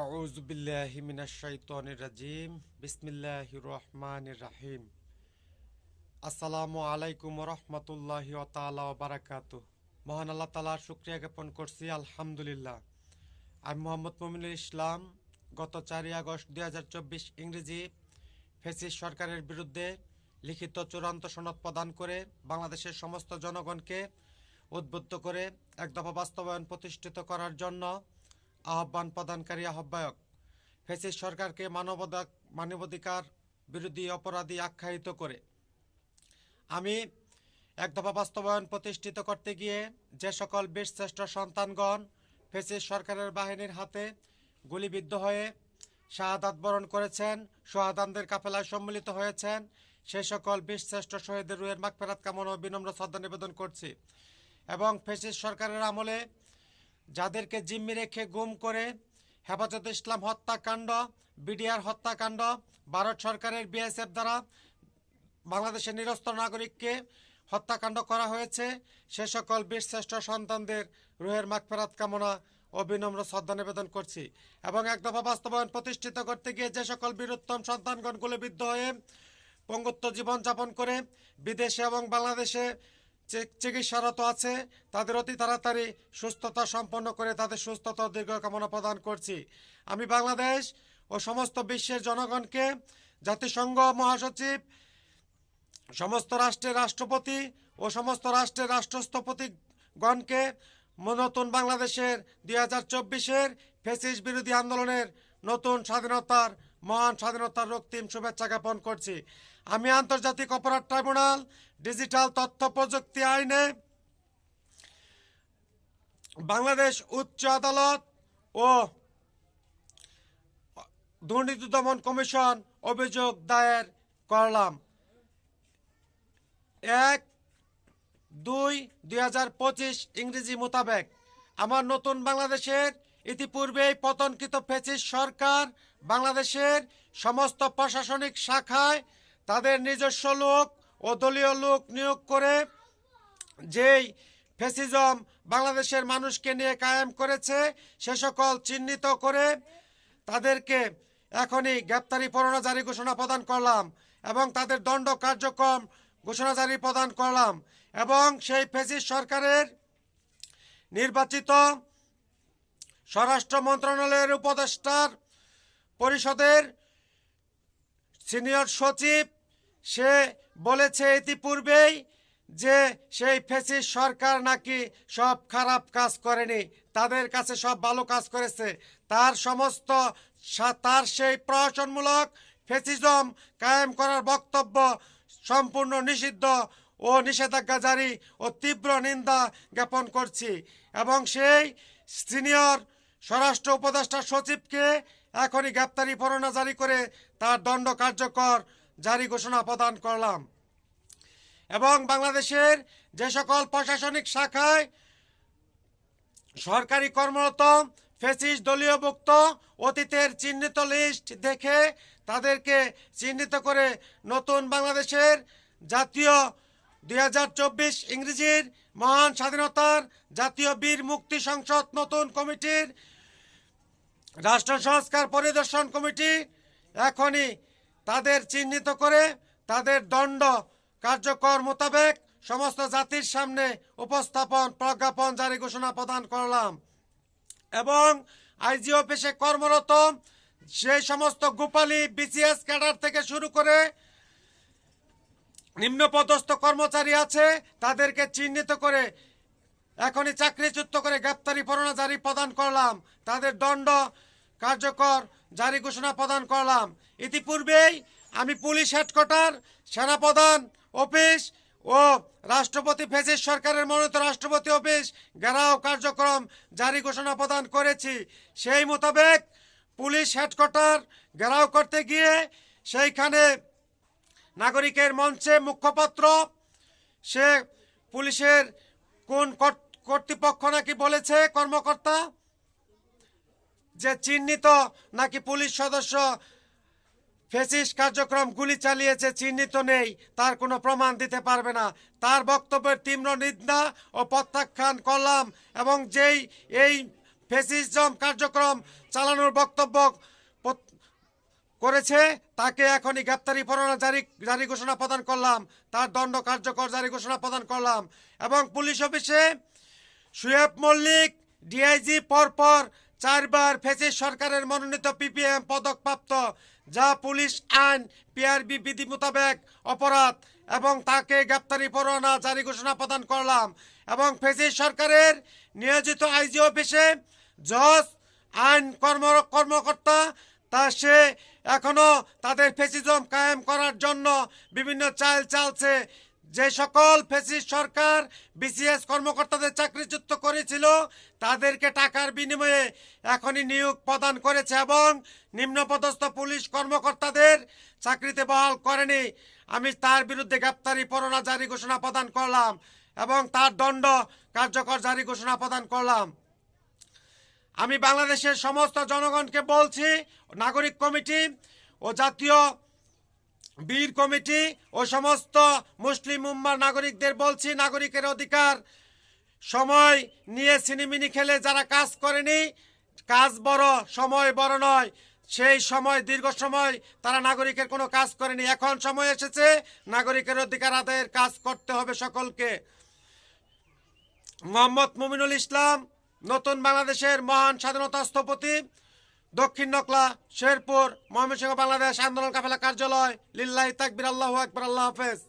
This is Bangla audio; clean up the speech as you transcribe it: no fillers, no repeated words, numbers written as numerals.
আউযু বিল্লাহি মিনাশ শাইতানির রাজিম। বিসমিল্লাহির রহমানির রহিম। আসসালামু আলাইকুম ওয়া রাহমাতুল্লাহি ওয়া তাআলা ওয়া বারাকাতুহু। মহান আল্লাহ তাআলার শুকরিয়া জ্ঞাপন করছি, আলহামদুলিল্লাহ। আমি মোহাম্মদ মুমিনুল ইসলাম গত 4 আগস্ট 2024 ইংরেজি ফ্যাসিস্ট সরকারের বিরুদ্ধে লিখিত চূড়ান্ত সনদ প্রদান করে বাংলাদেশের সমস্ত জনগণকে উদ্বুদ্ধ করে এক দফা বাস্তবায়ন প্রতিষ্ঠিত করার জন্য আহ্বান প্রদানকারী আহ্বায়ক। ফ্যাসিস্ট সরকারকে মানবাধিকার বিরোধী অপরাধী আখ্যায়িত করে আমি এক দফা বাস্তবায়ন প্রতিষ্ঠিত করতে গিয়ে যে সকল বীরশ্রেষ্ঠ সন্তানগণ ফ্যাসিস্ট সরকারের বাহিনীর হাতে গুলিবিদ্ধ হয়ে শাহাদাত বরণ করেছেন, সোহাদানদের কাফেলায় সম্মিলিত হয়েছেন, সেই সকল বীরশ্রেষ্ঠ শহীদের রুহের মাগফিরাত কামনা ও বিনম্র শ্রদ্ধা নিবেদন করছি। এবং ফ্যাসিস্ট সরকারের আমলে যাদেরকে জিম্মি রেখে গুম করে হেফাজতে ইসলাম হত্যাকাণ্ড, বিডিআর হত্যাকাণ্ড, ভারত সরকারের বিএসএফ দ্বারা বাংলাদেশের নিরস্ত্র নাগরিককে হত্যাকাণ্ড করা হয়েছে, সে সকল বীরশ্রেষ্ঠ সন্তানদের রুহের মাগফিরাত কামনা ও বিনম্র শ্রদ্ধা নিবেদন করছি। এবং এক দফা বাস্তবায়ন প্রতিষ্ঠিত করতে গিয়ে যে সকল বীরোত্তম সন্তানগণ গুলিবিদ্ধ হয়ে পঙ্গুত্ব জীবনযাপন করে বিদেশে এবং বাংলাদেশে চিকিৎসারত আছে, তাদের অতি তাড়াতাড়ি সুস্থতা সম্পন্ন করে তাদের সুস্থতা ও দীর্ঘ কামনা প্রদান করছি। আমি বাংলাদেশ ও সমস্ত বিশ্বের জনগণকে, জাতিসংঘ মহাসচিব, সমস্ত রাষ্ট্রের রাষ্ট্রপতি ও সমস্ত রাষ্ট্রের রাষ্ট্রস্থপতিগণকে নতুন বাংলাদেশের 2024-এর ফ্যাসিস্ট বিরোধী আন্দোলনের নতুন স্বাধীনতার মহান স্বাধীনতার রক্তিম শুভেচ্ছা জ্ঞাপন করছি। আমি আন্তর্জাতিক অপরাধ ট্রাইব্যুনাল, ডিজিটাল তথ্য প্রযুক্তি আইনে, বাংলাদেশ উচ্চ আদালত ও দুর্নীতি দমন কমিশন অভিযোগ দায়ের করলাম। 1/2/2025 ইংরেজি মোতাবেক আমার নতুন বাংলাদেশের ইতিপূর্বেই পতনকৃত ফ্যাসিস্ট সরকার বাংলাদেশের সমস্ত প্রশাসনিক শাখায় তাদের নিজস্ব লোক ও দলীয় লোক নিয়োগ করে যেই ফ্যাসিজম বাংলাদেশের মানুষকে নিয়ে কায়েম করেছে, সে সকল চিহ্নিত করে তাদেরকে এখনই গ্রেপ্তারি পরোয়ানা জারি ঘোষণা প্রদান করলাম এবং তাদের দণ্ড কার্যক্রম ঘোষণা জারি প্রদান করলাম। এবং সেই ফ্যাসিস্ট সরকারের নির্বাচিত স্বরাষ্ট্র মন্ত্রণালয়ের উপদেষ্টার পরিষদের সিনিয়র সচিব সে বলেছে ইতিপূর্বেই যে সেই ফ্যাসিস্ট সরকার নাকি সব খারাপ কাজ করেনি, তাদের কাছে সব ভালো কাজ করেছে। তার সেই প্রহসনমূলক ফ্যাসিজম কায়েম করার বক্তব্য সম্পূর্ণ নিষিদ্ধ ও নিষেধাজ্ঞা জারি ও তীব্র নিন্দা জ্ঞাপন করছি। এবং সেই সিনিয়র স্বরাষ্ট্র উপদেষ্টা সচিবকে এখনই গ্রেপ্তারি পরোয়ানা জারি করে তার দণ্ড কার্যকর জারি ঘোষণা প্রদান করলাম। এবং বাংলাদেশের যে সকল প্রশাসনিক শাখায় সরকারি কর্মরত ফ্যাসিস্ট দলীয়ভুক্ত অতীতের চিহ্নিত লিস্ট দেখে তাদেরকে চিহ্নিত করে নতুন বাংলাদেশের জাতীয় 2024 ইংরেজির মহান স্বাধীনতার জাতীয় বীর মুক্তি সংসদ নতুন কমিটির রাষ্ট্র সংস্কার পরিদর্শন কমিটি এখনই তাদের চিহ্নিত করে তাদের দণ্ড কার্যকর মোতাবেক সমস্ত জাতির সামনে উপস্থাপন প্রজ্ঞাপন জারি ঘোষণা প্রদান করলাম। এবং আইজি অফিসে কর্মরত সেই সমস্ত গোপালী বিসিএস ক্যাডার থেকে শুরু করে নিম্নপদস্থ কর্মচারী আছে, তাদেরকে চিহ্নিত করে এখনই চাকরিচ্যুত করে গ্রেপ্তারি পরোয়ানা জারি প্রদান করলাম, তাদের দণ্ড কার্যকর জারি ঘোষণা প্রদান করলাম। ইতিপূর্বেই আমি পুলিশ হেডকোয়ার্টার, সেনাপ্রধান অফিস ও রাষ্ট্রপতি ফ্যাসিস্ট সরকারের মনোনীত রাষ্ট্রপতি অফিস ঘেরাও কার্যক্রম জারি ঘোষণা প্রদান করেছি। সেই মোতাবেক পুলিশ হেডকোয়ার্টার ঘেরাও করতে গিয়ে সেইখানে নাগরিকের মঞ্চে মুখপাত্র সে পুলিশের কোন কর্তৃপক্ষ নাকি বলেছে কর্মকর্তা যে চিহ্নিত নাকি পুলিশ সদস্য ফ্যাসিস্ট কার্যক্রম গুলি চালিয়েছে, চিহ্নিত নেই, তার কোনো প্রমাণ দিতে পারবে না। তার বক্তব্যের তীব্র নিন্দা ও প্রত্যাখ্যান করলাম এবং যেই এই ফ্যাসিজম কার্যক্রম চালানোর বক্তব্য করেছে তাকে এখনই গ্রেপ্তারি পরোয়ানা জারি ঘোষণা প্রদান করলাম, তার দণ্ড কার্যকর জারি ঘোষণা প্রদান করলাম। এবং পুলিশ অফিসে শুয়েব মল্লিক ডিআইজি পরপর 4 বার ফ্যাসিস্ট সরকারের মনোনীত পিপিএম পদকপ্রাপ্ত, যা পুলিশ আইন পিআরবি বিধি মোতাবেক অপরাধ, এবং তাকে গ্রেপ্তারি পরোয়ানা জারি ঘোষণা প্রদান করলাম। এবং ফ্যাসিস্ট সরকারের নিয়োজিত আইজি অফিসে জজ আইন কর্মকর্তা সে এখনো তাদের ফ্যাসিজম কায়েম করার জন্য বিভিন্ন চাল চালছে। যে সকল ফ্যাসিস্ট সরকার বিসিএস কর্মকর্তাদের চাকরিচ্যুত করেছিল তাদেরকে টাকার বিনিময়ে এখনই নিয়োগ প্রদান করেছে এবং নিম্নপদস্থ পুলিশ কর্মকর্তাদের চাকরিতে বহাল করেনি। আমি তার বিরুদ্ধে গ্রেপ্তারি পরোয়ানা জারি ঘোষণা প্রদান করলাম এবং তার দণ্ড কার্যকর জারি ঘোষণা প্রদান করলাম। আমি বাংলাদেশের সমস্ত জনগণকে বলছি, নাগরিক কমিটি ও জাতীয় বীর কমিটি ও সমস্ত মুসলিম উম্মার নাগরিকদের বলছি, নাগরিকের অধিকার সময় নিয়ে সিনেমিনি খেলে যারা কাজ করেনি, কাজ বড় সময় বড় নয়, সেই সময় দীর্ঘ সময় তারা নাগরিকের কোনো কাজ করেনি। এখন সময় এসেছে নাগরিকের অধিকার আদায়ের কাজ করতে হবে সকলকে। মোহাম্মদ মুমিনুল ইসলাম, নতুন বাংলাদেশের মহান স্বাধীনতা স্থপতি, দক্ষিণ নকলা, শেরপুর, ময়মনসিংহ, বাংলাদেশ আন্দোলন কাফেলা কার্যালয়। লিল্লাহি তাকবীর, আল্লাহু আকবার, আল্লাহ হাফেজ।